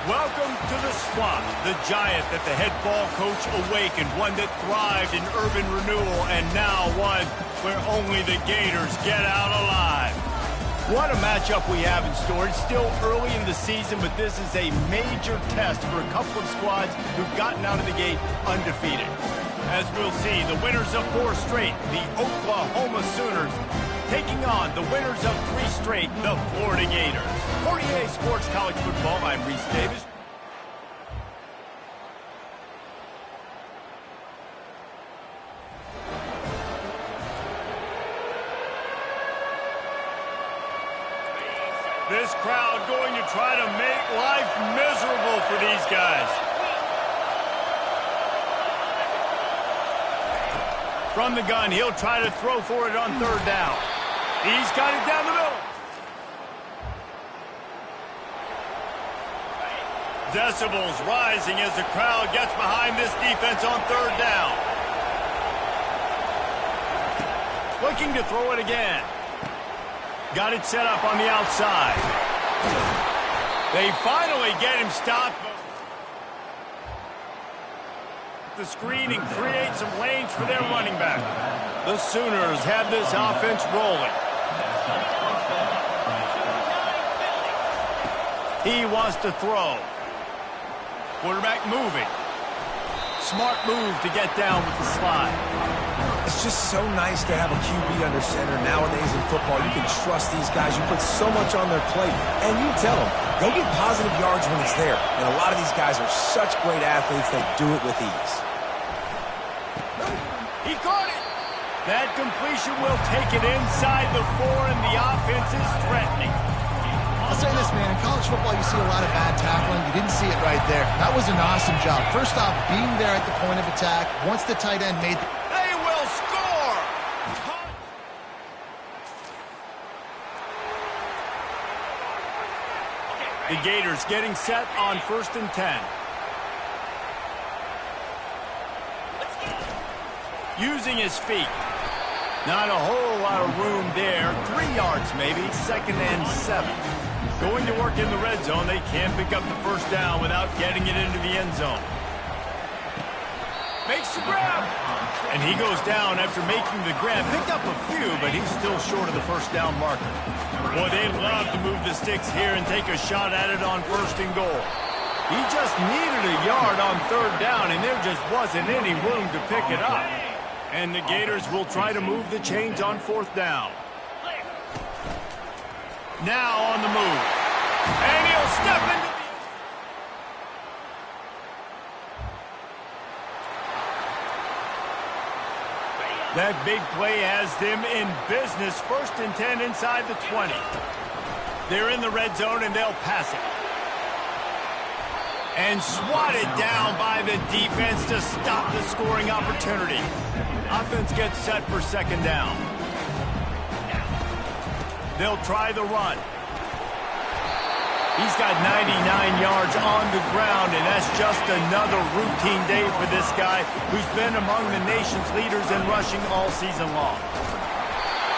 Welcome to the Swamp, the giant that the head ball coach awakened, one that thrived in urban renewal, and now one where only the Gators get out alive. What a matchup we have in store. It's still early in the season, but this is a major test for a couple of squads who've gotten out of the gate undefeated. As we'll see, the winners of 4 straight, the Oklahoma Sooners, taking on the winners of 3 straight, the Florida Gators. For EA Sports College Football, I'm Reese Davis. This crowd going to try to make life miserable for these guys. From the gun, he'll try to throw for it on 3rd down. He's got it down the middle. Decibels rising as the crowd gets behind this defense on 3rd down. Looking to throw it again. Got it set up on the outside. They finally get him stopped. The screen and create some lanes for their running back. The Sooners have this offense rolling. He wants to throw. Quarterback moving. Smart move to get down with the slide. It's just so nice to have a QB under center nowadays in football. You can trust these guys. You put so much on their plate. And you tell them, go get positive yards when it's there. And a lot of these guys are such great athletes, they do it with ease. He caught it. That completion will take it inside the 4, and the offense is threatening. I'll say this, man. In college football, you see a lot of bad tackling. You didn't see it right there. That was an awesome job. First off, being there at the point of attack. Once the tight end made the... They will score! The Gators getting set on 1st and 10. Using his feet. Not a whole lot of room there. 3 yards maybe. 2nd and 7. Going to work in the red zone. They can't pick up the 1st down without getting it into the end zone. Makes the grab. And he goes down after making the grab. Picked up a few, but he's still short of the 1st down marker. Boy, they love to move the sticks here and take a shot at it on 1st and goal. He just needed a yard on 3rd down, and there just wasn't any room to pick it up. And the Gators will try to move the chains on 4th down. Now on the move. And he'll step into the... That big play has them in business. 1st and 10 inside the 20. They're in the red zone, and they'll pass it. And swatted down by the defense to stop the scoring opportunity. Offense gets set for 2nd down. They'll try the run. He's got 99 yards on the ground, and that's just another routine day for this guy who's been among the nation's leaders in rushing all season long.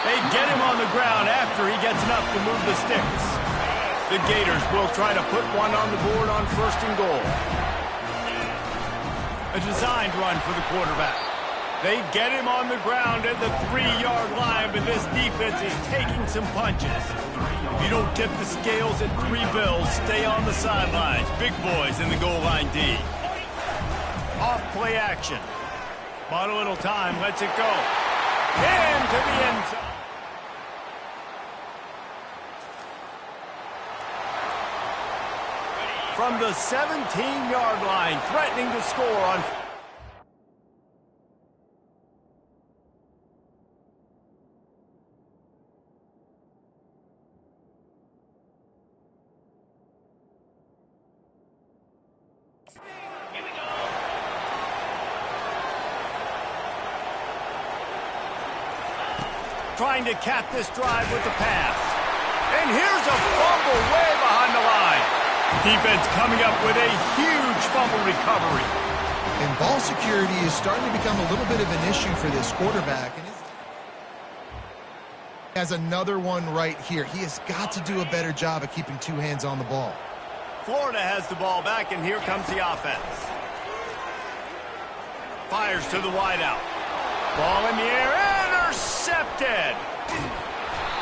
They get him on the ground after he gets enough to move the sticks. The Gators will try to put one on the board on 1st and goal. A designed run for the quarterback. They get him on the ground at the 3-yard line, but this defense is taking some punches. If you don't tip the scales at 3 bills, stay on the sidelines. Big boys in the goal line D. Off play action. Bought a little time, lets it go. Into the end zone. From the 17-yard line, threatening to score on... Trying to cap this drive with the pass. And here's a fumble way behind the line. Defense coming up with a huge fumble recovery. And ball security is starting to become a little bit of an issue for this quarterback. And he has another one right here. He has got to do a better job of keeping 2 hands on the ball. Florida has the ball back, and here comes the offense. Fires to the wideout. Ball in the air, intercepted.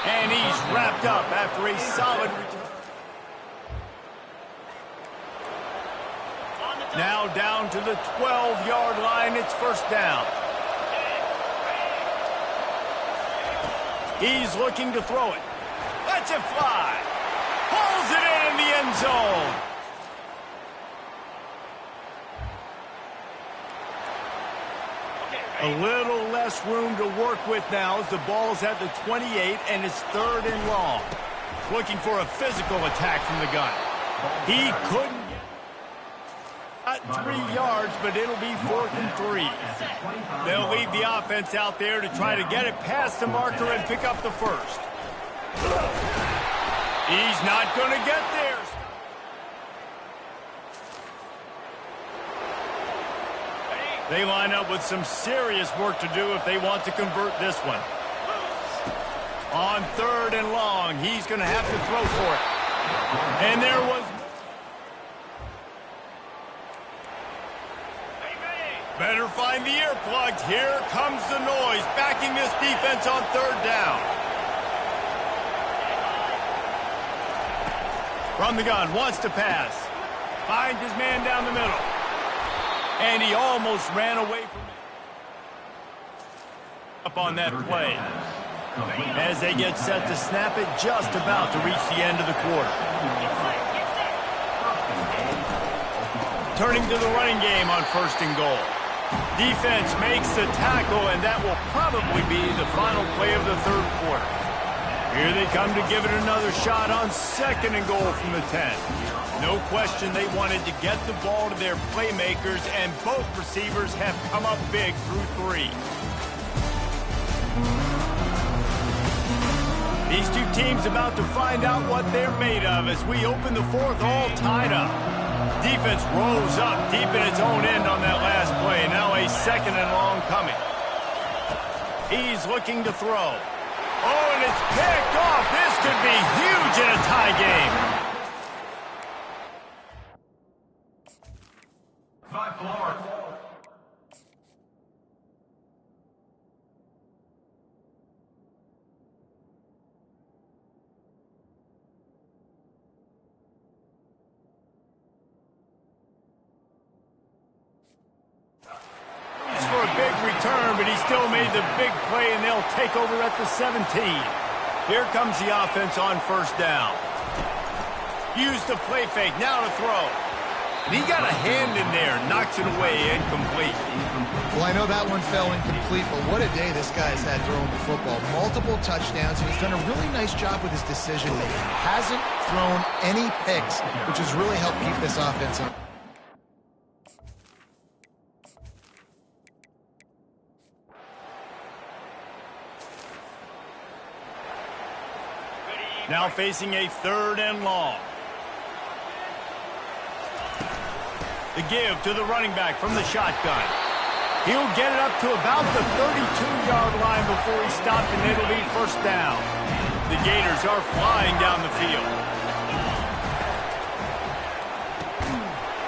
And he's wrapped up after a solid return. Now down to the 12-yard line. It's first down. He's looking to throw it. Lets it fly. Pulls it in the end zone. A little less room to work with now as the ball's at the 28 and it's 3rd and long. Looking for a physical attack from the gun. He couldn't get 3 yards, but it'll be 4th and 3. They'll leave the offense out there to try to get it past the marker and pick up the first. He's not going to get there. They line up with some serious work to do if they want to convert this one. On 3rd and long, he's going to have to throw for it. And there was... Better find the earplugs. Here comes the noise, backing this defense on 3rd down. From the gun, wants to pass. Finds his man down the middle. And he almost ran away from it. Up on that play. As they get set to snap it, just about to reach the end of the quarter. Turning to the running game on 1st and goal. Defense makes the tackle, and that will probably be the final play of the 3rd quarter. Here they come to give it another shot on 2nd and goal from the 10. No question they wanted to get the ball to their playmakers, and both receivers have come up big through 3. These two teams about to find out what they're made of as we open the 4th all tied up. Defense rolls up deep in its own end on that last play. Now a 2nd and long coming. He's looking to throw. Oh, and it's picked off. This could be huge in a tie game. But he still made the big play, and they'll take over at the 17. Here comes the offense on 1st down. Use the play fake, now to throw. And he got a hand in there, knocks it away, incomplete. Well, I know that one fell incomplete, but what a day this guy's had throwing the football. Multiple touchdowns, and he's done a really nice job with his decision-making. Hasn't thrown any picks, which has really helped keep this offense on. Now facing a 3rd and long. The give to the running back from the shotgun. He'll get it up to about the 32-yard line before he stopped, and it'll be 1st down. The Gators are flying down the field.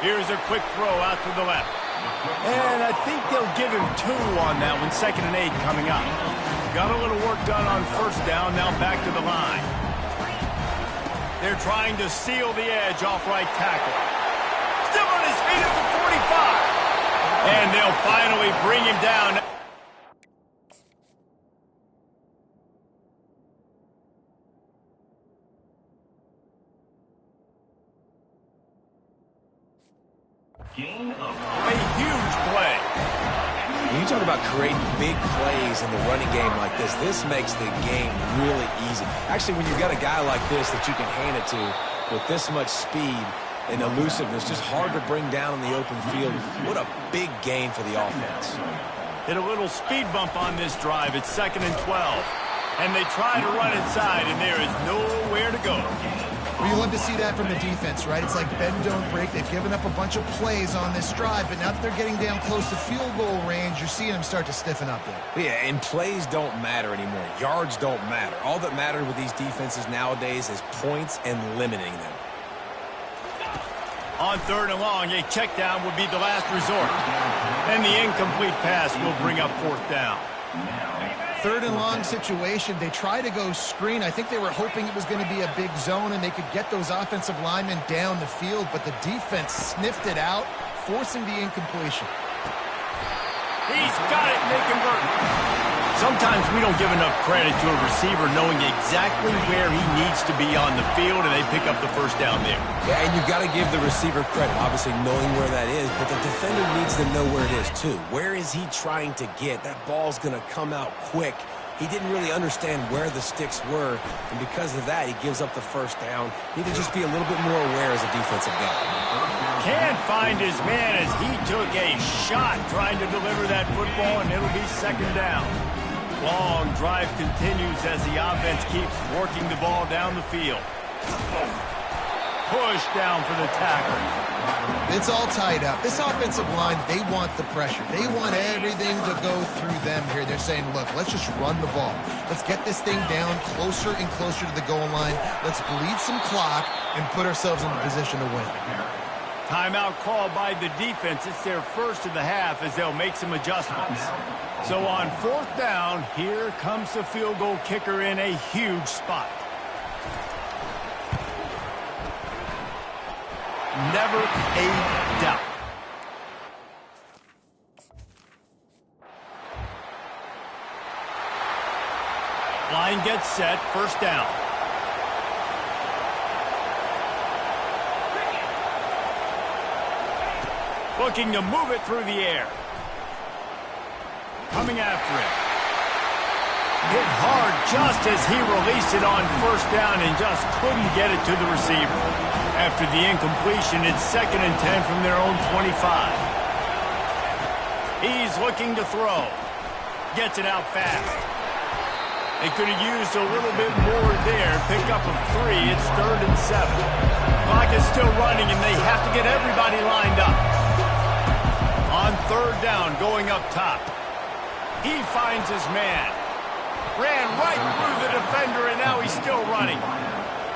Here's a quick throw out to the left. And I think they'll give him 2 on that one, 2nd and 8 coming up. Got a little work done on 1st down, now back to the line. They're trying to seal the edge off right tackle. Still on his feet at the 45. And they'll finally bring him down. A huge play. When you talk about creating big plays in the running game like this makes the game really easy. Actually, when you've got a guy like this that you can hand it to with this much speed and elusiveness, just hard to bring down in the open field. What a big gain for the offense. Hit a little speed bump on this drive. It's 2nd and 12. And they try to run inside, and there is nowhere to go. Well, you love to see that from the defense, right? It's like bend, don't break. They've given up a bunch of plays on this drive, but now that they're getting down close to field goal range, you're seeing them start to stiffen up there. Yeah, and plays don't matter anymore. Yards don't matter. All that matters with these defenses nowadays is points and limiting them. On 3rd and long, a check down would be the last resort. And the incomplete pass will bring up 4th down. 3rd and long situation. They try to go screen. I think they were hoping it was going to be a big zone and they could get those offensive linemen down the field, but the defense sniffed it out, forcing the incompletion. He's got it, and they convert. Sometimes we don't give enough credit to a receiver knowing exactly where he needs to be on the field, and they pick up the 1st down there. Yeah, and you've got to give the receiver credit, obviously knowing where that is, but the defender needs to know where it is too. Where is he trying to get? That ball's going to come out quick. He didn't really understand where the sticks were, and because of that, he gives up the 1st down. Need to just be a little bit more aware as a defensive guy. Can't find his man as he took a shot trying to deliver that football, and it'll be 2nd down. Long drive continues as the offense keeps working the ball down the field. Push down for the tackle. It's all tied up. This offensive line, they want the pressure. They want everything to go through them here. They're saying, look, let's just run the ball. Let's get this thing down closer and closer to the goal line. Let's bleed some clock and put ourselves in the position to win. Timeout called by the defense. It's their 1st of the half as they'll make some adjustments. So on 4th down, here comes the field goal kicker in a huge spot. Never a doubt. Line gets set, 1st down. Looking to move it through the air. Coming after it. Hit hard just as he released it on 1st down and just couldn't get it to the receiver. After the incompletion, it's 2nd and 10 from their own 25. He's looking to throw. Gets it out fast. They could have used a little bit more there. Pick up a 3. It's 3rd and 7. Clock is still running, and they have to get everybody lined up. On 3rd down, going up top. He finds his man. Ran right through the defender, and now he's still running.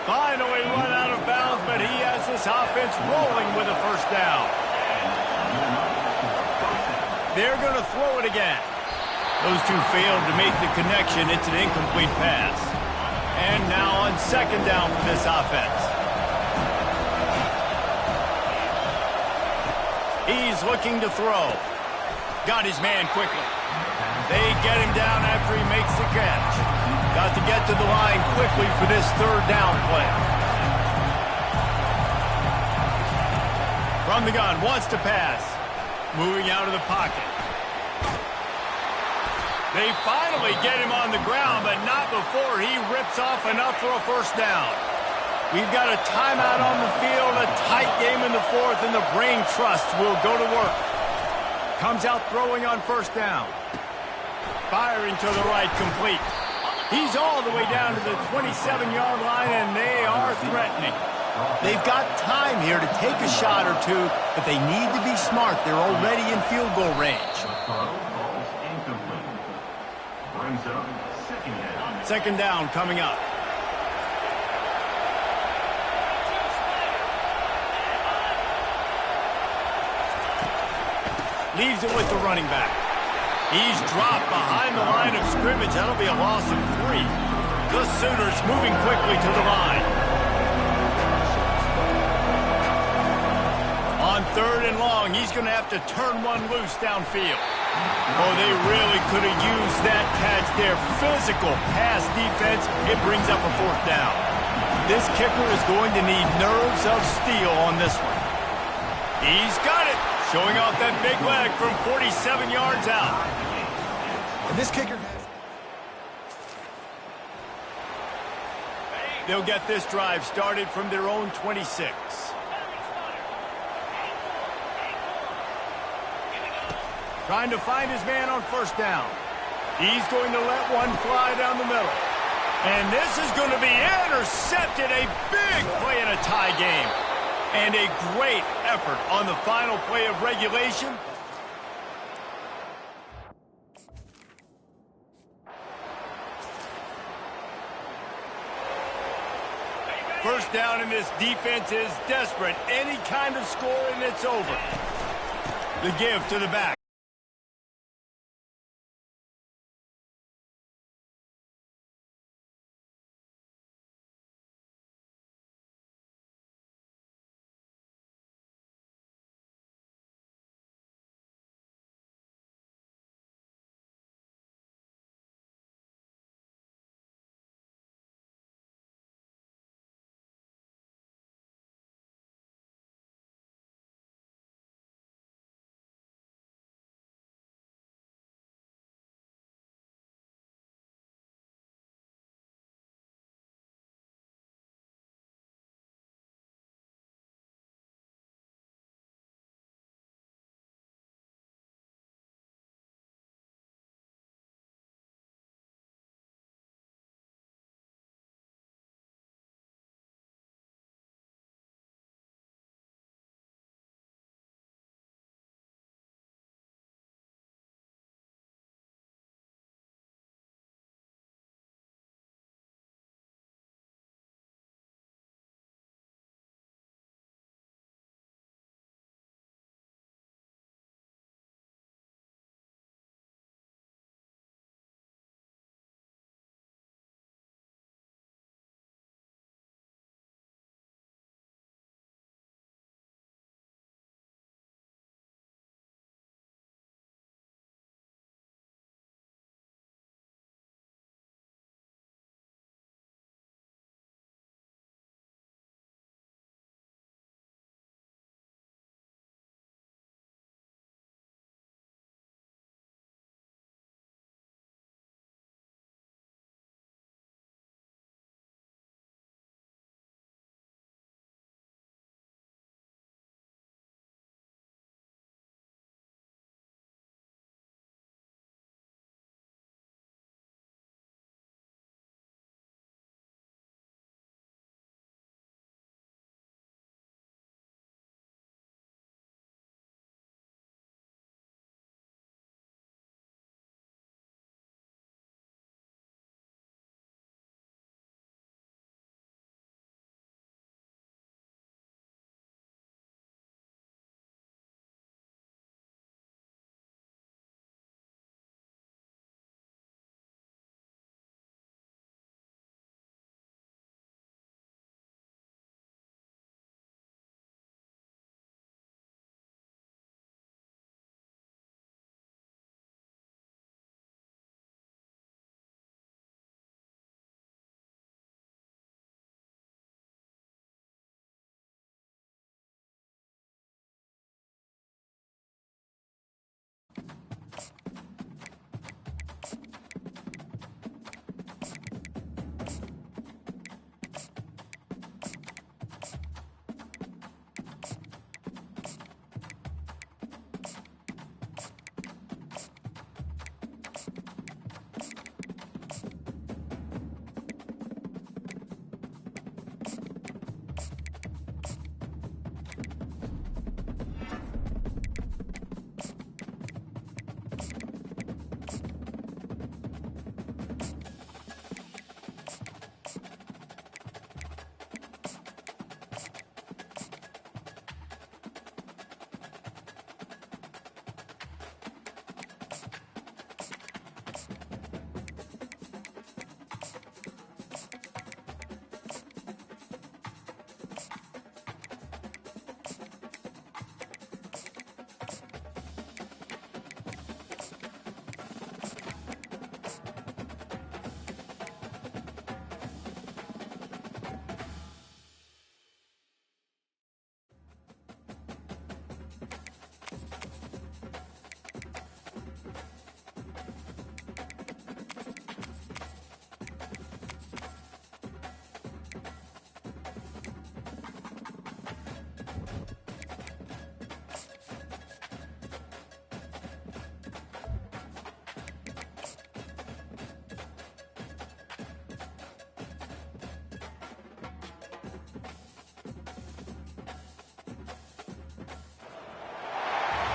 Finally run out of bounds, but he has this offense rolling with a 1st down. They're going to throw it again. Those two failed to make the connection. It's an incomplete pass. And now on 2nd down for this offense. He's looking to throw. Got his man quickly. They get him down after he makes the catch. Got to get to the line quickly for this 3rd down play. From the gun, wants to pass. Moving out of the pocket. They finally get him on the ground, but not before he rips off enough for a 1st down. We've got a timeout on the field, a tight game in the 4th, and the brain trust will go to work. Comes out throwing on 1st down. Firing to the right, complete. He's all the way down to the 27-yard line, and they are threatening. They've got time here to take a shot or two, but they need to be smart. They're already in field goal range. 2nd down coming up. Leaves it with the running back. He's dropped behind the line of scrimmage. That'll be a loss of 3. The Sooners moving quickly to the line. On 3rd and long, he's going to have to turn one loose downfield. Oh, they really could have used that catch there. Physical pass defense. It brings up a 4th down. This kicker is going to need nerves of steel on this one. He's got it. Showing off that big leg from 47 yards out. And this kicker has... They'll get this drive started from their own 26. Trying to find his man on 1st down. He's going to let one fly down the middle. And this is going to be intercepted. A big play in a tie game. And a great effort on the final play of regulation. First down, and this defense is desperate. Any kind of score, and it's over. The give to the back.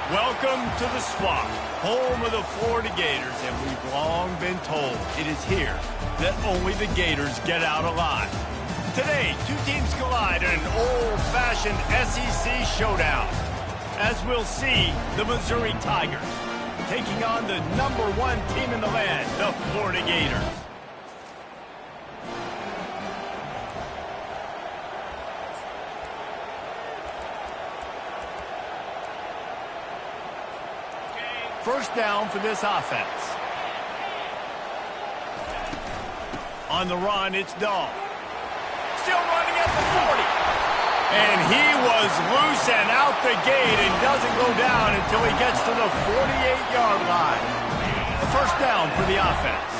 Welcome to the Swamp, home of the Florida Gators, and we've long been told it is here that only the Gators get out alive. Today, two teams collide in an old-fashioned SEC showdown. As we'll see, the Missouri Tigers taking on the #1 team in the land, the Florida Gators. First down for this offense. On the run, it's Dahl. Still running at the 40. And he was loose and out the gate and doesn't go down until he gets to the 48-yard line. A first down for the offense.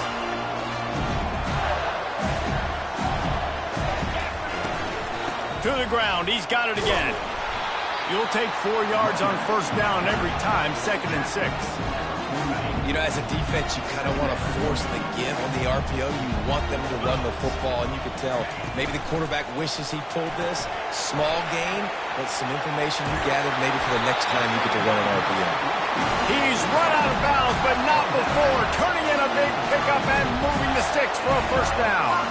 To the ground. He's got it again. You'll take 4 yards on first down every time, 2nd and 6. You know, as a defense, you kind of want to force the give on the RPO. You want them to run the football, and you can tell maybe the quarterback wishes he pulled this. Small gain, but some information you gathered maybe for the next time you get to run an RPO. He's run out of bounds, but not before. Turning in a big pickup and moving the sticks for a first down.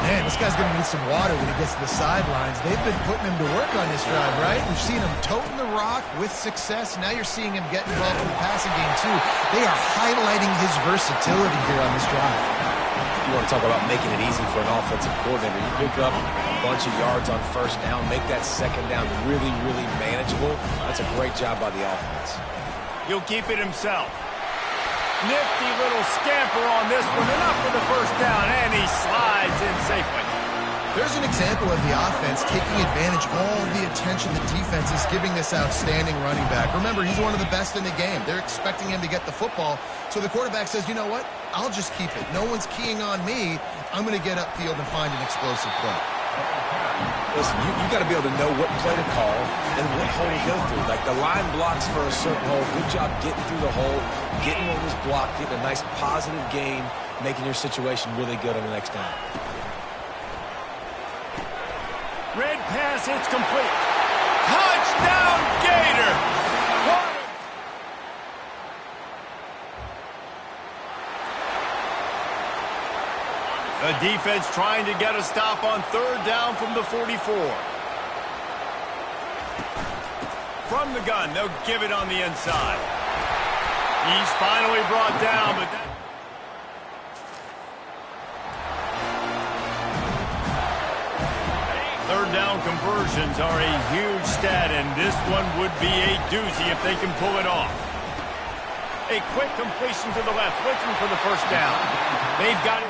Man, this guy's going to need some water when he gets to the sidelines. They've been putting him to work on this drive, right? We've seen him toting the rock with success. Now you're seeing him get involved in the passing game, too. They are highlighting his versatility here on this drive. You want to talk about making it easy for an offensive coordinator. You pick up a bunch of yards on first down, make that second down really, really manageable. That's a great job by the offense. He'll keep it himself. Nifty little scamper on this one. Enough for the first down, and he slides in safely. There's an example of the offense taking advantage of all the attention the defense is giving this outstanding running back. Remember, he's one of the best in the game. They're expecting him to get the football. So the quarterback says, you know what? I'll just keep it. No one's keying on me. I'm going to get upfield and find an explosive play. Listen, you got to be able to know what play to call and what hole to go through. Like the line blocks for a certain hole. Good job getting through the hole, getting what was blocked, getting a nice positive gain, making your situation really good on the next down. Red pass, it's complete. Touchdown, Gator! The defense trying to get a stop on third down from the 44. From the gun, they'll give it on the inside. He's finally brought down, but that... Third down conversions are a huge stat, and this one would be a doozy if they can pull it off. A quick completion to the left, looking for the first down. They've got it.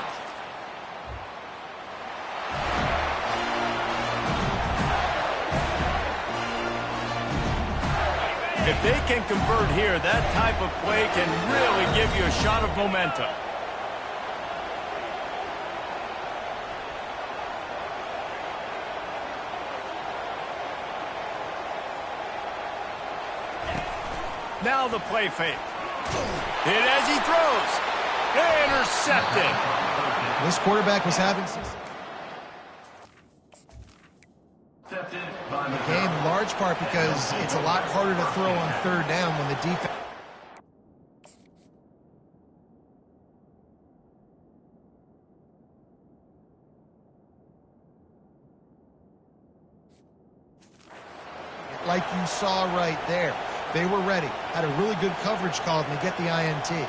If they can convert here, that type of play can really give you a shot of momentum. Now the play fake. Hit as he throws. Intercepted. This quarterback was having success. The game in large part because it's a lot harder to throw on third down when the defense... Like you saw right there. They were ready. Had a really good coverage call and they get the INT.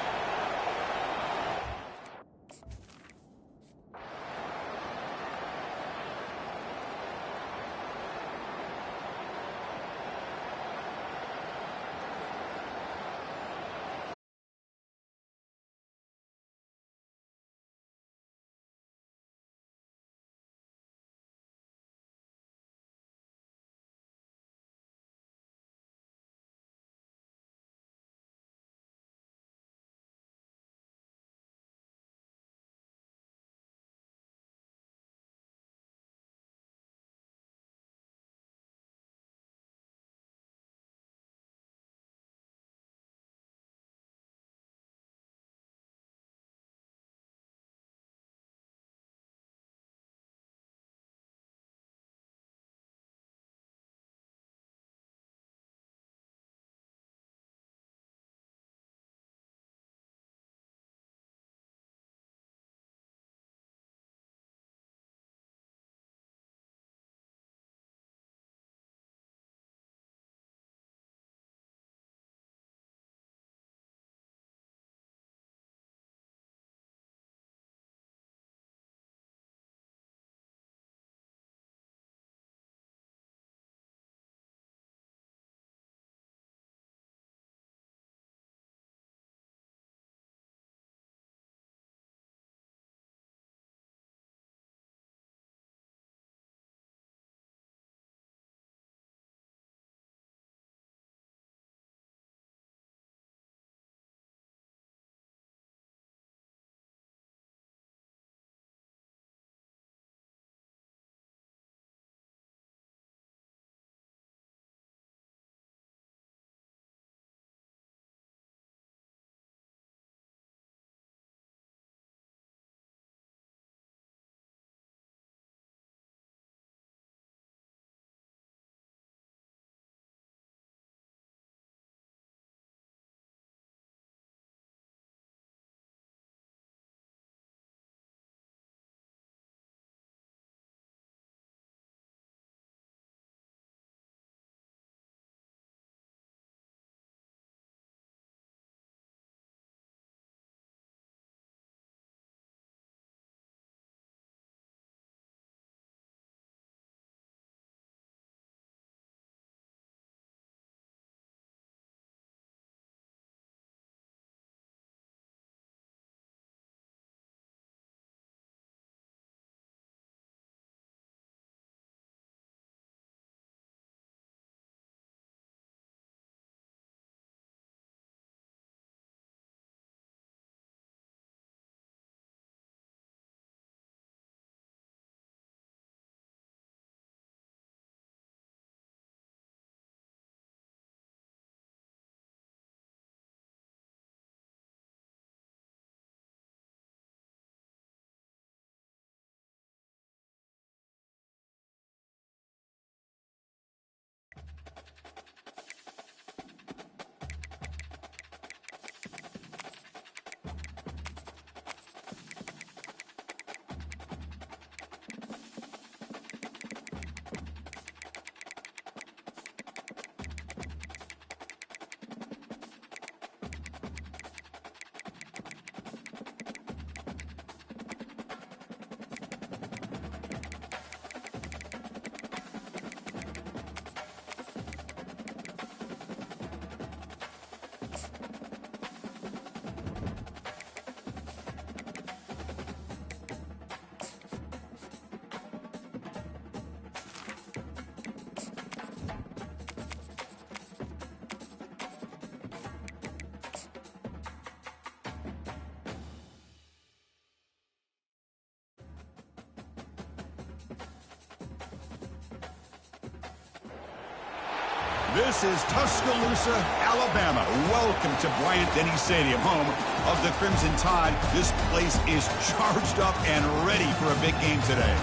This is Tuscaloosa, Alabama. Welcome to Bryant-Denny Stadium, home of the Crimson Tide. This place is charged up and ready for a big game today.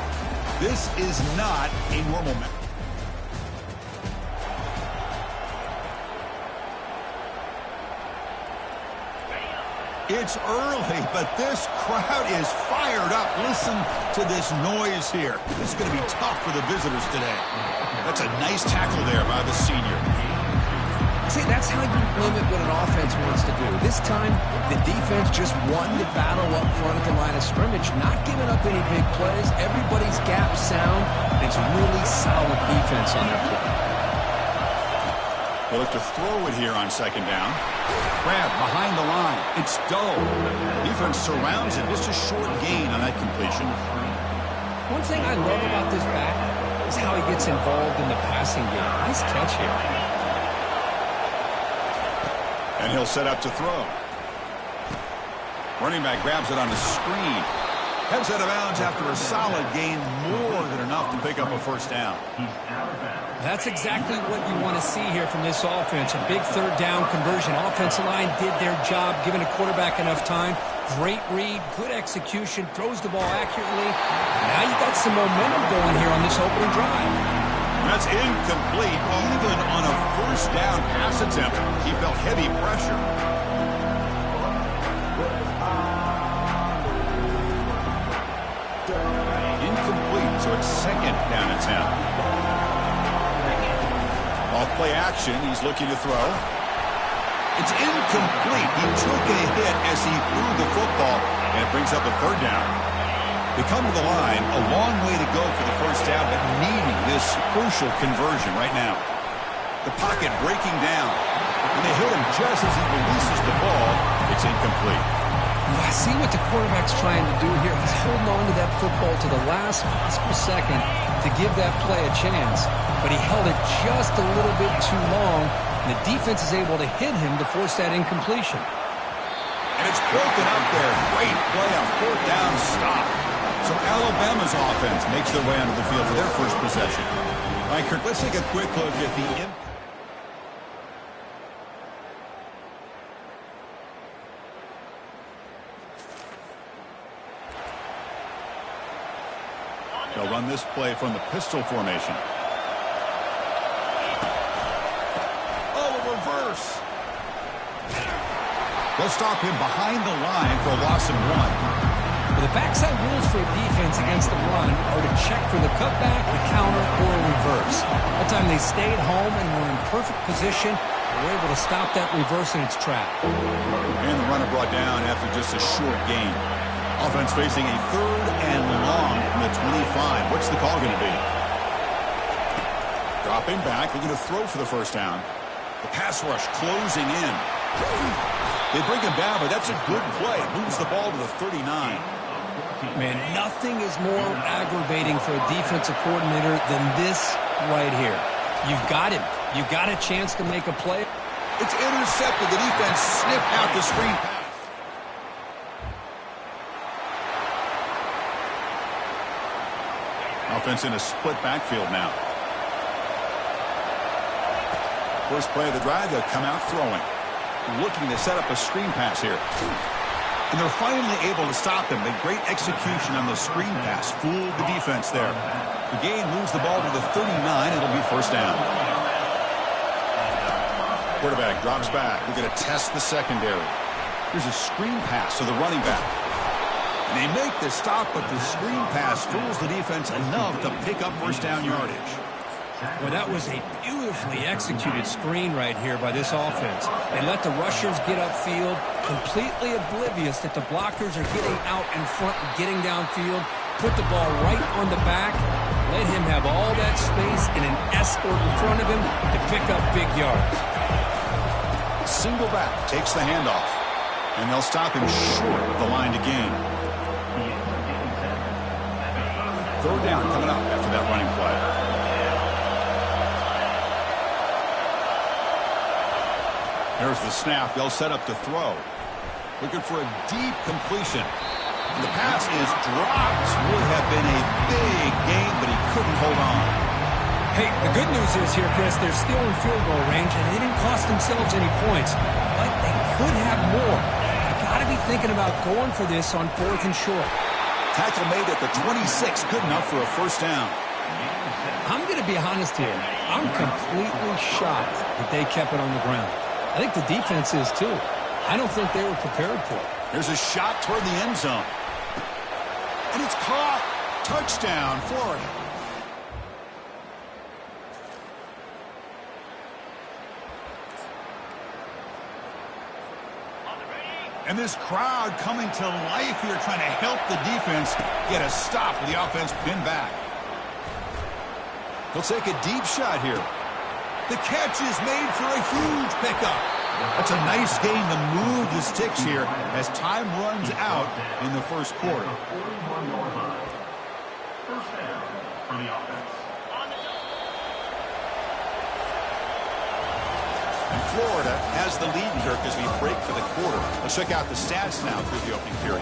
This is not a normal match. It's early, but this crowd is fired up. Listen to this noise here. This is going to be tough for the visitors today. That's a nice tackle there by the senior. See, that's how you limit what an offense wants to do. This time, the defense just won the battle up front at the line of scrimmage, not giving up any big plays. Everybody's gap sound. It's really solid defense on their play. They'll look to throw it here on second down. Grab behind the line. It's Doe. Defense surrounds him. Just a short gain on that completion. One thing I love about this back is how he gets involved in the passing game. Nice catch here. And he'll set up to throw. Running back grabs it on the screen. Heads out of bounds after a solid gain, more than enough to pick up a first down. That's exactly what you want to see here from this offense. A big third down conversion. Offensive line did their job, giving a quarterback enough time. Great read, good execution, throws the ball accurately. Now you got some momentum going here on this opening drive. That's incomplete. Even on a first down pass attempt, he felt heavy pressure. Incomplete, so it's second down attempt. Off play action, he's looking to throw. It's incomplete. He took a hit as he threw the football, and it brings up a third down. They come to the line, a long way to go for the first down, but needing this crucial conversion right now. The pocket breaking down, and they hit him just as he releases the ball. It's incomplete. I see what the quarterback's trying to do here. He's holding on to that football to the last possible second to give that play a chance, but he held it just a little bit too long, and the defense is able to hit him to force that incompletion. And it's broken up there. Great play on fourth down stop. So Alabama's offense makes their way onto the field for their first possession. All right, Kirk, let's take a quick look at the They'll run this play from the pistol formation. Oh, a reverse. They'll stop him behind the line for a loss of 1. Well, the backside rules for a defense against the run are to check for the cutback, the counter, or a reverse. That time they stayed home and were in perfect position. They were able to stop that reverse in its track. And the runner brought down after just a short gain. Offense facing a third and long from the 25. What's the call going to be? Dropping back, looking to throw for the first down. The pass rush closing in. They bring him down, but that's a good play. Moves the ball to the 39. Man, nothing is more aggravating for a defensive coordinator than this right here. You've got him. You've got a chance to make a play. It's intercepted. The defense sniffed out the screen pass. Offense in a split backfield now. First play of the drive, they'll come out throwing. Looking to set up a screen pass here. And they're finally able to stop him. A great execution on the screen pass. Fooled the defense there. The gain moves the ball to the 39. It'll be first down. Quarterback drops back. We're going to test the secondary. Here's a screen pass to the running back. And they make the stop, but the screen pass fools the defense enough to pick up first down yardage. Well, that was a beautifully executed screen right here by this offense. They let the rushers get upfield, completely oblivious that the blockers are getting out in front and getting downfield. Put the ball right on the back, let him have all that space and an escort in front of him to pick up big yards. Single back takes the handoff, and they'll stop him short of the line to gain. Third down coming up after that running play. There's the snap. They'll set up to throw. Looking for a deep completion. The pass is dropped. Would have been a big gain, but he couldn't hold on. Hey, the good news is here, Chris, they're still in field goal range, and they didn't cost themselves any points. But they could have more. You got to be thinking about going for this on 4th and short. Tackle made at the 26, good enough for a first down. I'm going to be honest here. I'm completely shocked that they kept it on the ground. I think the defense is, too. I don't think they were prepared for it. There's a shot toward the end zone. And it's caught. Touchdown, Florida. And this crowd coming to life here, trying to help the defense get a stop with the offense pinned back. He'll take a deep shot here. The catch is made for a huge pickup. That's a nice gain to move the sticks here as time runs out in the first quarter. First down for the offense. And Florida has the lead, Kirk, as we break for the quarter. Let's check out the stats now through the opening period.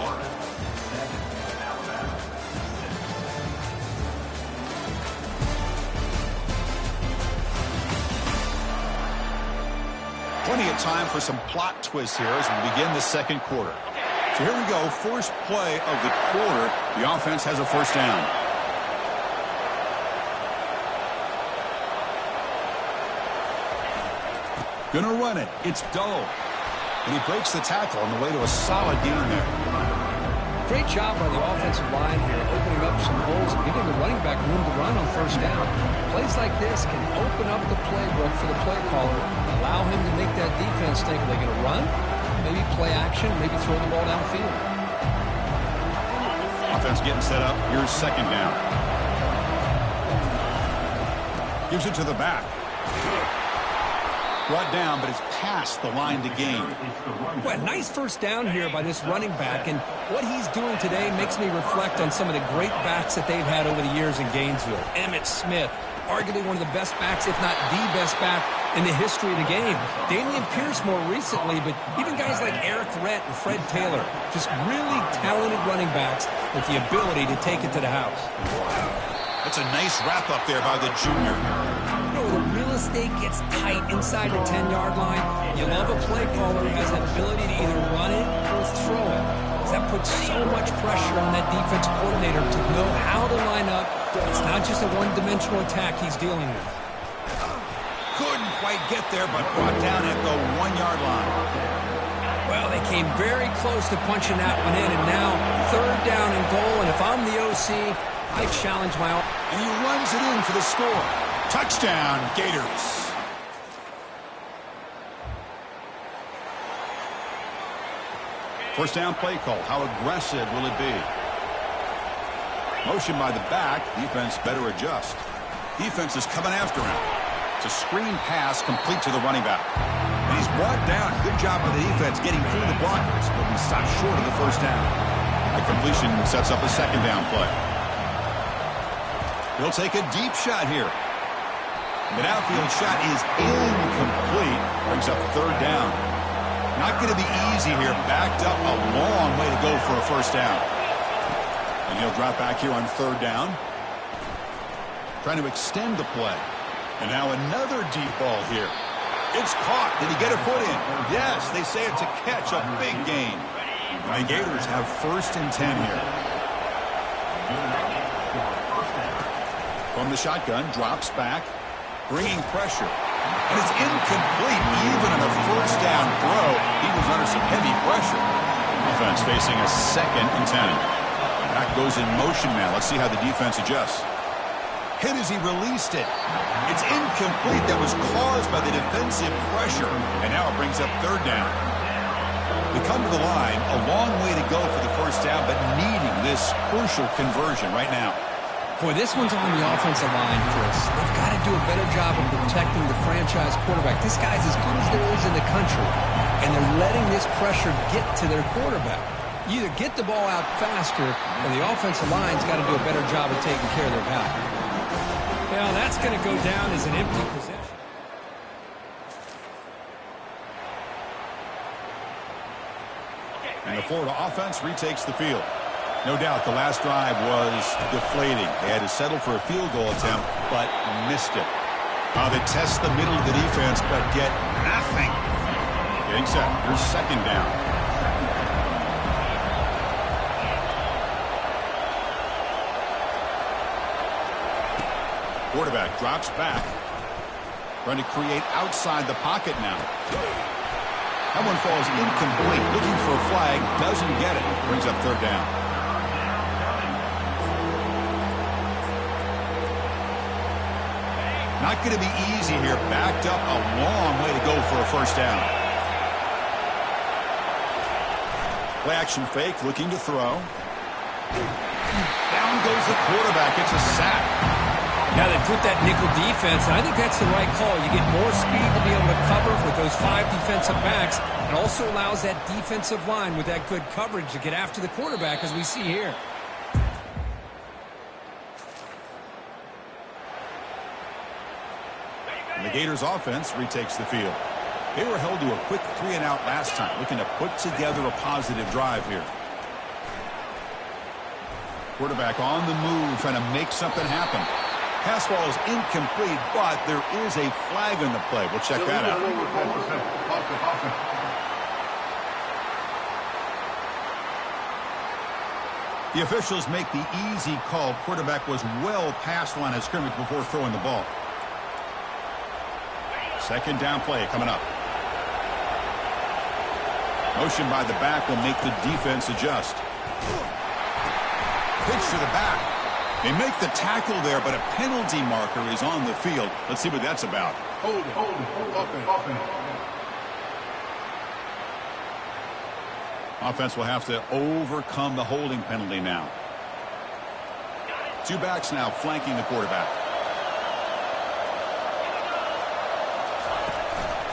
Plenty of time for some plot twists here as we begin the second quarter. So here we go, first play of the quarter. The offense has a first down. Gonna run it. It's Dull. And he breaks the tackle on the way to a solid gain there. Great job by the offensive line here, opening up some holes and giving the running back room to run on first down. Plays like this can open up the playbook for the play caller, allow him to make that defense think, are they going to run? Maybe play action, maybe throw the ball downfield. Offense getting set up. Here's second down. Gives it to the back. Brought down, but it's past the line to gain. Well, nice first down here by this running back, and what he's doing today makes me reflect on some of the great backs that they've had over the years in Gainesville. Emmitt Smith, arguably one of the best backs, if not the best back in the history of the game. Damian Pierce more recently, but even guys like Eric Rhett and Fred Taylor, just really talented running backs with the ability to take it to the house. That's a nice wrap up there by the junior. The real estate gets tight inside the 10-yard line. You love a play caller who has that ability to either run it or throw it. That puts so much pressure on that defense coordinator to know how to line up. It's not just a one-dimensional attack he's dealing with. Couldn't quite get there, but brought down at the 1-yard line. Well, they came very close to punching that one in, and now third down and goal. And if I'm the OC, I challenge my own. And he runs it in for the score. Touchdown, Gators. First down play call. How aggressive will it be? Motion by the back. Defense better adjust. Defense is coming after him. It's a screen pass complete to the running back. And he's brought down. Good job by the defense getting through the blockers. But he stopped short of the first down. The completion sets up a second down play. He'll take a deep shot here. The outfield shot is incomplete. Brings up third down. Not going to be easy here. Backed up a long way to go for a first down. And he'll drop back here on third down. Trying to extend the play. And now another deep ball here. It's caught. Did he get a foot in? Yes, they say it's a catch, a big gain. The Gators have first and 10 here. From the shotgun, drops back. Bringing pressure. And it's incomplete even on a first down throw. He was under some heavy pressure. Offense facing a second and 10. Back goes in motion now. Let's see how the defense adjusts. Hit as he released it. It's incomplete. That was caused by the defensive pressure. And now it brings up third down. We come to the line. A long way to go for the first down, but needing this crucial conversion right now. Boy, this one's on the offensive line, Chris. They've got to do a better job of protecting the franchise quarterback. This guy's as good as there is in the country, and they're letting this pressure get to their quarterback. You either get the ball out faster, or the offensive line's got to do a better job of taking care of their guy. Well, that's going to go down as an empty possession. And the Florida offense retakes the field. No doubt the last drive was deflating. They had to settle for a field goal attempt, but missed it. They test the middle of the defense, but get nothing. Getting set. Here's second down. Quarterback drops back. Trying to create outside the pocket now. That one falls incomplete. Looking for a flag. Doesn't get it. Brings up third down. Not going to be easy here. Backed up a long way to go for a first down. Play action fake. Looking to throw. Down goes the quarterback. It's a sack. Now they put that nickel defense, and I think that's the right call. You get more speed to be able to cover with those 5 defensive backs. It also allows that defensive line with that good coverage to get after the quarterback, as we see here. And the Gators offense retakes the field. They were held to a quick 3-and-out last time, looking to put together a positive drive here. Quarterback on the move, trying to make something happen. Pass ball is incomplete, but there is a flag on the play. We'll check that out. The officials make the easy call. Quarterback was well past the line of scrimmage before throwing the ball. Second down play coming up. Motion by the back will make the defense adjust. Pitch to the back. They make the tackle there, but a penalty marker is on the field. Let's see what that's about. Hold it. Offense will have to overcome the holding penalty now. 2 backs now flanking the quarterback.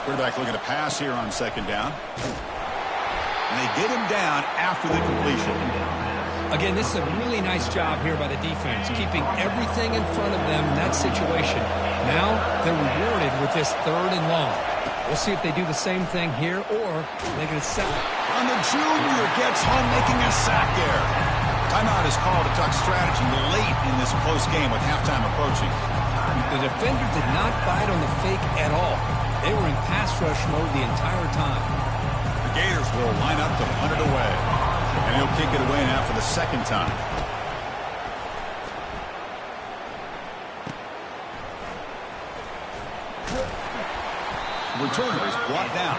Quarterback looking to pass here on second down. And they get him down after the completion. Again, this is a really nice job here by the defense, keeping everything in front of them in that situation. Now they're rewarded with this 3rd and long. We'll see if they do the same thing here or they're going to settle. And the junior gets home making a sack there. Timeout is called to talk strategy late in this close game with halftime approaching. The defender did not bite on the fake at all. They were in pass rush mode the entire time. The Gators will line up to punt it away. And he'll kick it away now for the second time. The returner is brought down.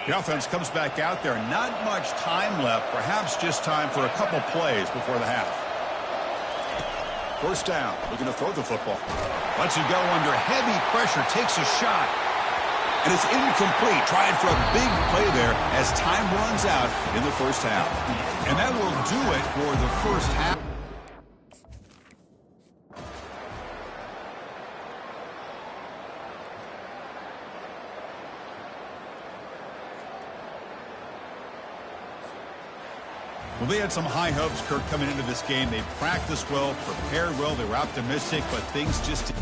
The offense comes back out there. Not much time left. Perhaps just time for a couple plays before the half. First down. Looking to throw the football. Lets it go under heavy pressure. Takes a shot. And it's incomplete. Trying for a big play there as time runs out in the first half. And that will do it for the first half. Well, they had some high hopes, Kirk, coming into this game. They practiced well, prepared well. They were optimistic, but things just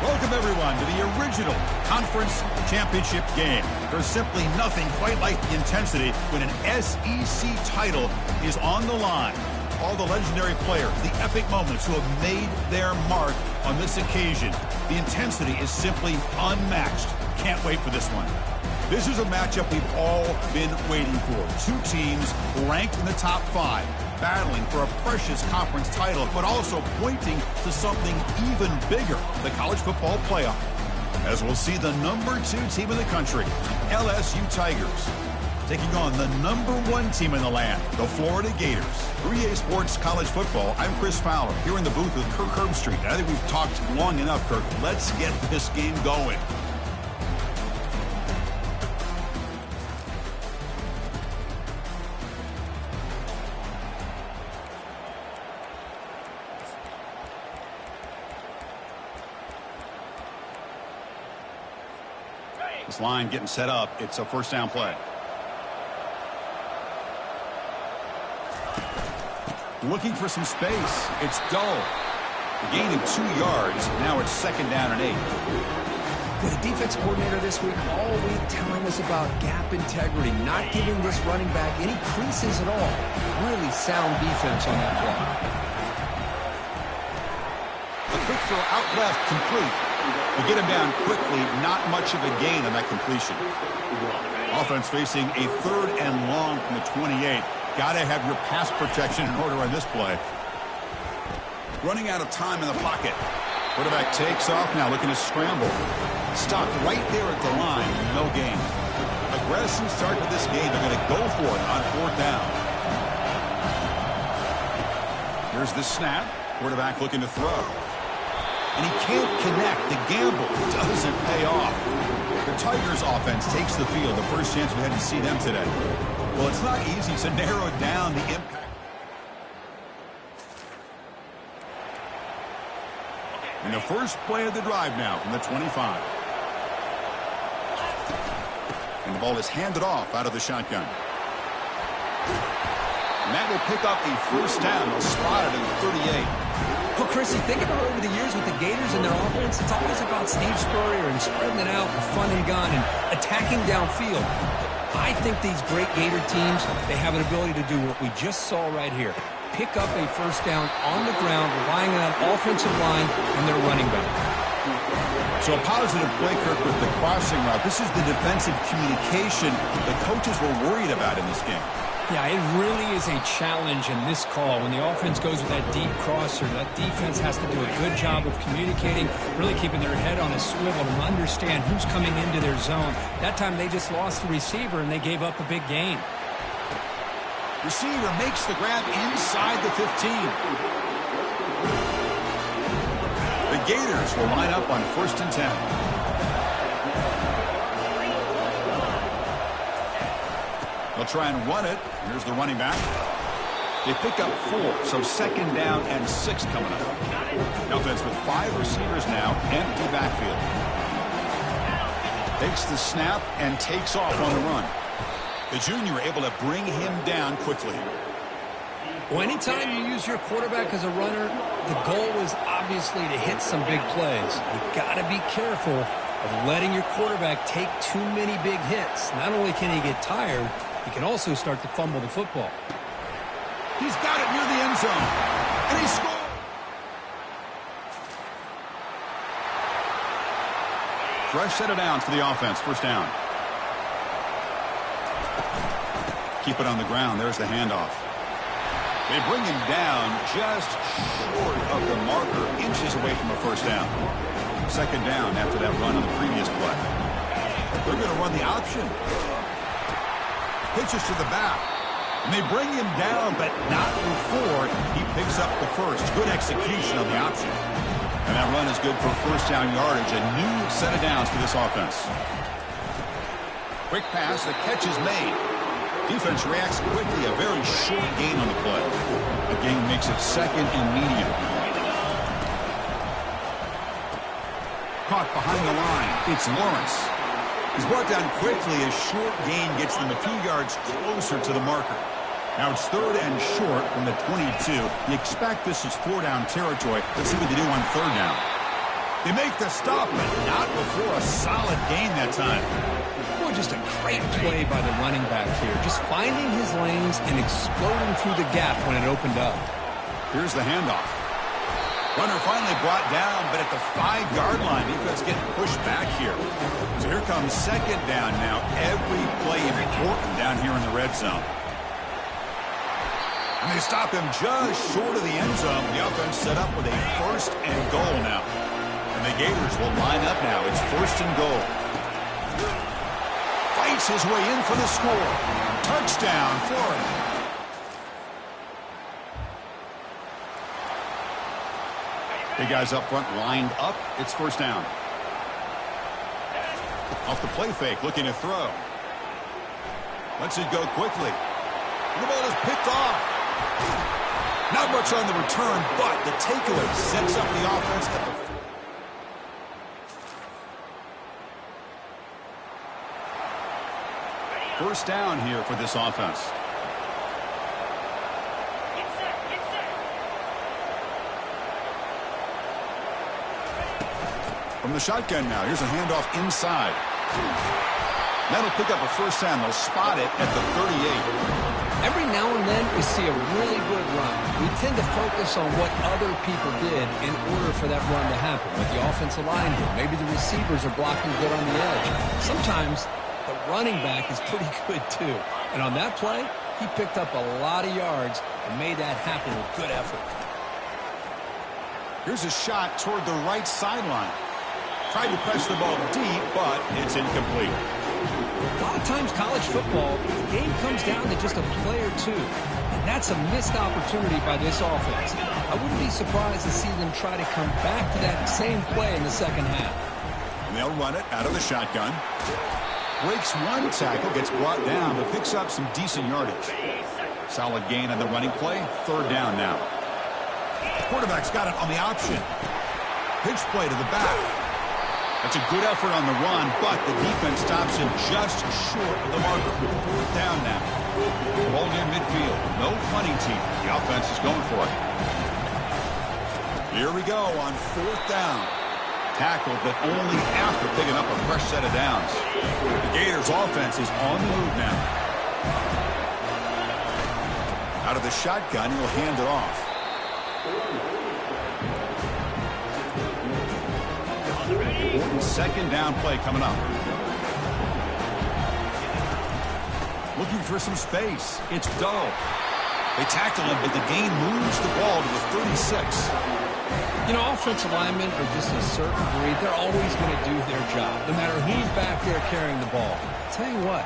Welcome, everyone, to the original conference championship game. There's simply nothing quite like the intensity when an SEC title is on the line. All the legendary players, the epic moments who have made their mark on this occasion. The intensity is simply unmatched. Can't wait for this one. This is a matchup we've all been waiting for. Two teams ranked in the top 5, battling for a precious conference title, but also pointing to something even bigger, the college football playoff. As we'll see the number 2 team in the country, LSU Tigers, taking on the number 1 team in the land, the Florida Gators. 3A Sports College Football, I'm Chris Fowler, here in the booth with Kirk Herbstreit. I think we've talked long enough, Kirk. Let's get this game going. This line getting set up. It's a first down play. Looking for some space. It's dull. A gain of 2 yards. Now it's second down and 8. With the defense coordinator this week all week telling us about gap integrity, not giving this running back any creases at all. Really sound defense on that play. A quick throw out left, complete. We get him down quickly, not much of a gain on that completion. Offense facing a 3rd and long from the 28. Got to have your pass protection in order on this play. Running out of time in the pocket. Quarterback takes off now, looking to scramble. Stopped right there at the line, no gain. Aggressive start to this game. They're going to go for it on 4th down. Here's the snap. Quarterback looking to throw. And he can't connect. The gamble doesn't pay off. The Tigers offense takes the field. The first chance we had to see them today. Well, it's not easy to narrow down the impact. And the first play of the drive now from the 25. And the ball is handed off out of the shotgun. And that will pick up a first down. They'll spot it in 38. Well, Chris, you think about over the years with the Gators and their offense, it's always about Steve Spurrier and spreading it out and fun and gun and attacking downfield. I think these great Gator teams, they have an ability to do what we just saw right here. Pick up a first down on the ground, relying on an offensive line and their running back. So a positive play, Kirk, with the crossing route. This is the defensive communication the coaches were worried about in this game. Yeah, it really is a challenge in this call. When the offense goes with that deep crosser, that defense has to do a good job of communicating, really keeping their head on a swivel and understand who's coming into their zone. That time they just lost the receiver and they gave up a big gain. Receiver makes the grab inside the 15. The Gators will line up on 1st and 10. They'll try and run it. Here's the running back. They pick up 4, so second down and 6 coming up. Offense with 5 receivers now, empty backfield. Takes the snap and takes off on the run. The junior able to bring him down quickly. Well, anytime you use your quarterback as a runner, the goal is obviously to hit some big plays. You've got to be careful of letting your quarterback take too many big hits. Not only can he get tired, he can also start to fumble the football. He's got it near the end zone. And he scored. Fresh set of downs for the offense. First down. Keep it on the ground. There's the handoff. They bring him down just short of the marker, inches away from a first down. Second down after that run on the previous play. They're going to run the option. Pitches to the back. And they bring him down, but not before he picks up the first. Good execution on the option. And that run is good for first down yardage. A new set of downs for this offense. Quick pass. The catch is made. Defense reacts quickly. A very short gain on the play. The gain makes it second and medium. Caught behind the line. It's Lawrence. He's brought down quickly. A short gain gets them a few yards closer to the marker. Now it's third and short from the 22. You expect this is 4-down territory. Let's see what they do on third down. They make the stop, but not before a solid gain that time. Boy, just a great play by the running back here. Just finding his lanes and exploding through the gap when it opened up. Here's the handoff. Runner finally brought down, but at the 5-yard line, defense getting pushed back here. So here comes second down now. Every play important down here in the red zone. And they stop him just short of the end zone. The offense set up with a 1st and goal now. And the Gators will line up now. It's 1st and goal. Fights his way in for the score. Touchdown, Florida. Big guys up front lined up. It's 1st down. Off the play fake, looking to throw. Lets it go quickly. The ball is picked off. Not much on the return, but the takeaway sets up the offense at the 1st down here for this offense. From the shotgun now, here's a handoff inside. That'll pick up a 1st down. They'll spot it at the 38. Every now and then we see a really good run. We tend to focus on what other people did in order for that run to happen. What the offensive line did. Maybe the receivers are blocking good on the edge. Sometimes the running back is pretty good too. And on that play, he picked up a lot of yards and made that happen with good effort. Here's a shot toward the right sideline. Tried to press the ball deep, but it's incomplete. A lot of times college football, the game comes down to just a play or two. And that's a missed opportunity by this offense. I wouldn't be surprised to see them try to come back to that same play in the second half. And they'll run it out of the shotgun. Breaks one tackle, gets brought down, but picks up some decent yardage. Solid gain on the running play. 3rd down now. Quarterback's got it on the option. Pitch play to the back. That's a good effort on the run, but the defense stops him just short of the marker. 4th down now. Ball near midfield. No punting team. The offense is going for it. Here we go on 4th down. Tackled, but only after picking up a fresh set of downs. The Gators offense is on the move now. Out of the shotgun, he'll hand it off. Important 2nd down play coming up. Looking for some space. It's Doe. They tackle him, but the gain moves the ball to the 36. You know, offensive linemen are just a certain breed. They're always going to do their job, no matter who's back there carrying the ball. I'll tell you what,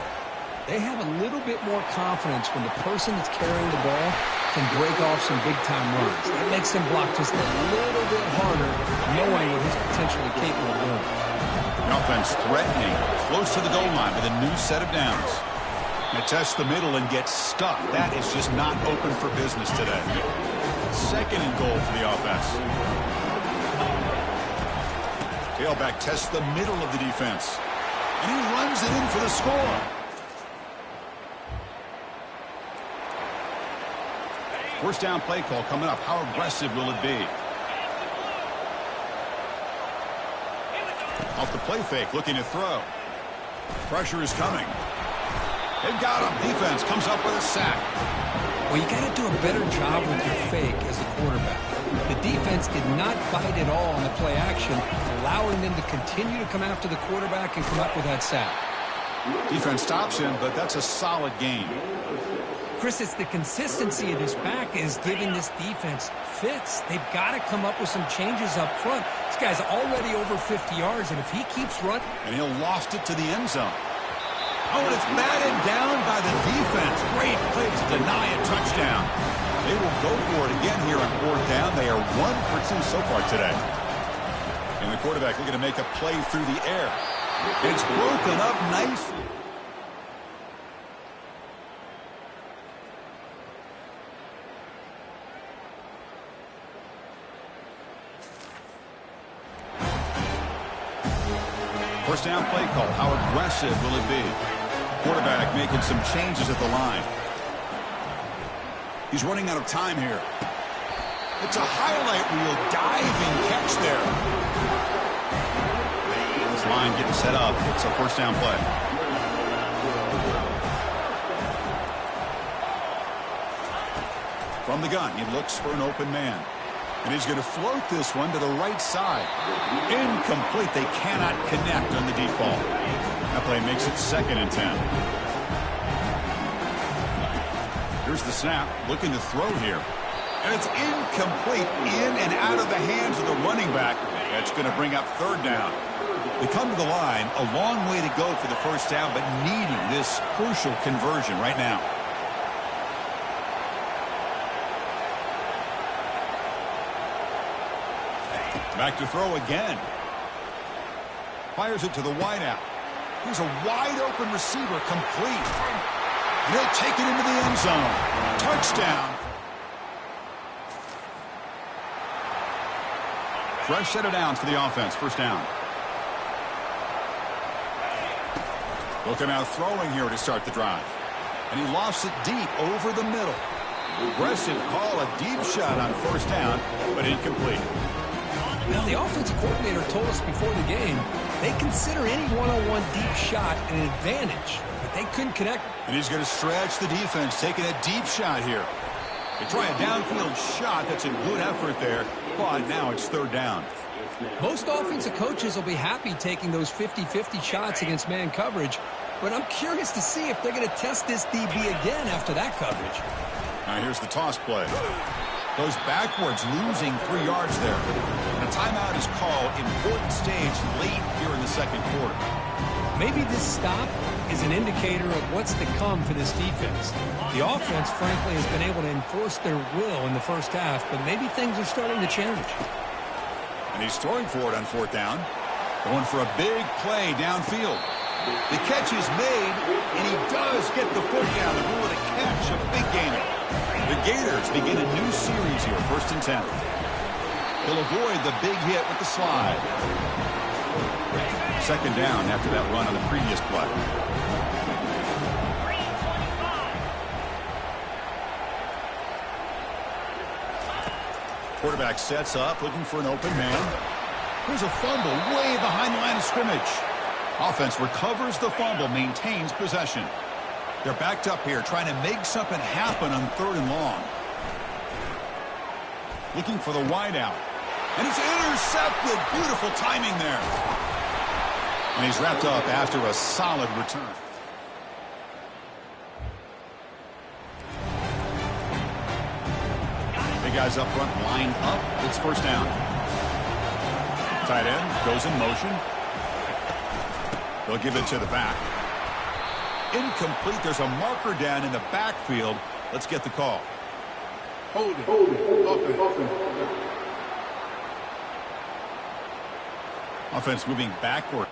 they have a little bit more confidence when the person that's carrying the ball can break off some big-time runs. It makes them block just a little bit harder, knowing what he's potentially capable of doing. The offense threatening, close to the goal line with a new set of downs. They test the middle and get stuck. That is just not open for business today. 2nd and goal for the offense. Tailback tests the middle of the defense. And he runs it in for the score. First down play call coming up. How aggressive will it be? Off the play fake, looking to throw. Pressure is coming. They've got him. Defense comes up with a sack. Well, you got to do a better job with your fake as a quarterback. The defense did not bite at all on the play action, allowing them to continue to come after the quarterback and come up with that sack. Defense stops him, but that's a solid gain. Chris, it's the consistency of this back is giving this defense fits. They've got to come up with some changes up front. This guy's already over 50 yards, and if he keeps running... And he'll loft it to the end zone. Oh, and it's batted down by the defense. Great play to deny a touchdown. They will go for it again here on 4th down. They are 1 for 2 so far today. And the quarterback looking to make a play through the air. It's broken up nicely. First down play call. How aggressive will it be? Quarterback making some changes at the line. He's running out of time here. It's a highlight reel diving catch there. getting set up. It's a first down play. From the gun, he looks for an open man. And he's going to float this one to the right side. Incomplete. They cannot connect on the deep ball. That play makes it 2nd and 10. Here's the snap. Looking to throw here. And it's incomplete. In and out of the hands of the running back. That's going to bring up 3rd down. They come to the line. A long way to go for the first down, but needing this crucial conversion right now. Back to throw again. Fires it to the wideout. Here's a wide-open receiver, complete. And he'll take it into the end zone. Touchdown. Fresh set of downs for the offense. First down. Looking out throwing here to start the drive. And he lost it deep over the middle. Aggressive call, a deep shot on first down, but incomplete. Now, the offensive coordinator told us before the game they consider any one-on-one deep shot an advantage, but they couldn't connect. And he's going to stretch the defense, taking a deep shot here. They try a downfield shot. That's a good effort there, but now it's 3rd down. Most offensive coaches will be happy taking those 50-50 shots against man coverage, but I'm curious to see if they're going to test this DB again after that coverage. Now here's the toss play. Goes backwards, losing 3 yards there. And a timeout is called. Important stage late here in the 2nd quarter. Maybe this stop is an indicator of what's to come for this defense. The offense, frankly, has been able to enforce their will in the first half, but maybe things are starting to change. And he's throwing for it on 4th down. Going for a big play downfield. The catch is made, and he does get the foot down. The rule of the catch, a big gainer. The Gators begin a new series here, 1st and 10. He'll avoid the big hit with the slide. 2nd down after that run on the previous play. Quarterback sets up, looking for an open man. Here's a fumble way behind the line of scrimmage. Offense recovers the fumble, maintains possession. They're backed up here, trying to make something happen on 3rd and long. Looking for the wideout. And it's intercepted. Beautiful timing there. And he's wrapped up after a solid return. Big guys up front, lined up. It's 1st down. Tight end goes in motion. They'll give it to the back. Incomplete. There's a marker down in the backfield. Let's get the call. Hold it. Offense moving backward.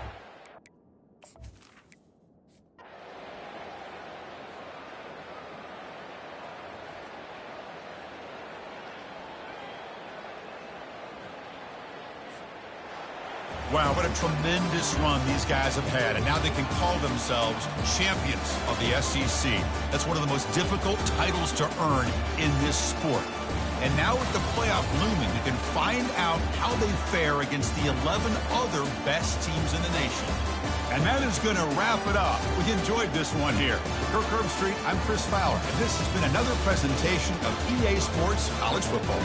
Wow, what a tremendous run these guys have had, and now they can call themselves champions of the SEC. That's one of the most difficult titles to earn in this sport. And now with the playoff looming, we can find out how they fare against the 11 other best teams in the nation. And that is going to wrap it up. We enjoyed this one here. For Kirk Herbstreit, I'm Chris Fowler, and this has been another presentation of EA Sports College Football.